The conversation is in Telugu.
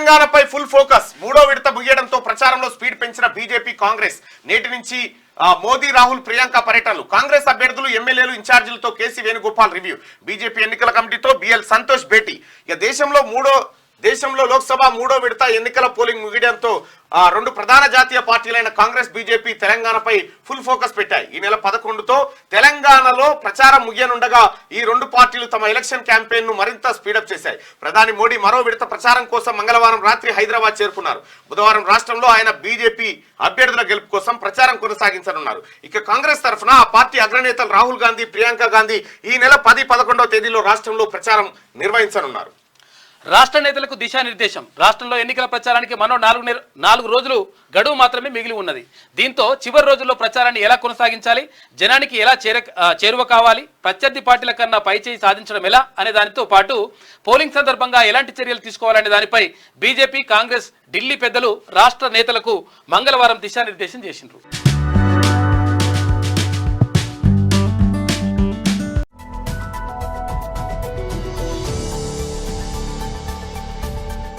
తెలంగాణపై ఫుల్ ఫోకస్. మూడో విడత ముగియడంతో ప్రచారంలో స్పీడ్ పెంచిన బీజేపీ కాంగ్రెస్. నేటి నుంచి మోదీ రాహుల్ ప్రియాంక పర్యటనలు. కాంగ్రెస్ అభ్యర్థులు ఎమ్మెల్యేలు ఇన్ఛార్జీలతో కేసీ వేణుగోపాల్ రివ్యూ. బీజేపీ ఎన్నికల కమిటీతో బిఎల్ సంతోష్ భేటీ. ఇక దేశంలో లోక్సభ మూడో విడత ఎన్నికల పోలింగ్ ముగియడంతో రెండు ప్రధాన జాతీయ పార్టీలైన కాంగ్రెస్ బీజేపీ తెలంగాణపై ఫుల్ ఫోకస్ పెట్టాయి. ఈ నెల 11తో తెలంగాణలో ప్రచారం ముగియనుండగా ఈ రెండు పార్టీలు తమ ఎలక్షన్ క్యాంపెయిన్ ను మరింత స్పీడప్ చేశాయి. ప్రధాని మోడీ మరో విడత ప్రచారం కోసం మంగళవారం రాత్రి హైదరాబాద్ చేరుకున్నారు. బుధవారం రాష్ట్రంలో ఆయన బీజేపీ అభ్యర్థుల గెలుపు కోసం ప్రచారం కొనసాగించనున్నారు. ఇక కాంగ్రెస్ తరఫున ఆ పార్టీ అగ్రనేతలు రాహుల్ గాంధీ, ప్రియాంక గాంధీ ఈ నెల 10, 11వ తేదీలో రాష్ట్రంలో ప్రచారం నిర్వహించనున్నారు. రాష్ట్ర నేతలకు దిశానిర్దేశం. రాష్ట్రంలో ఎన్నికల ప్రచారానికి మరో 4 రోజులు గడువు మాత్రమే మిగిలి ఉన్నది. దీంతో చివరి రోజుల్లో ప్రచారాన్ని ఎలా కొనసాగించాలి, జనానికి ఎలా చేరువ కావాలి, ప్రత్యర్థి పార్టీల కన్నా పైచేయి సాధించడం ఎలా అనే దానితో పాటు పోలింగ్ సందర్భంగా ఎలాంటి చర్యలు తీసుకోవాలనే దానిపై బీజేపీ, కాంగ్రెస్, ఢిల్లీ పెద్దలు రాష్ట్ర నేతలకు మంగళవారం దిశానిర్దేశం చేసిండ్రు.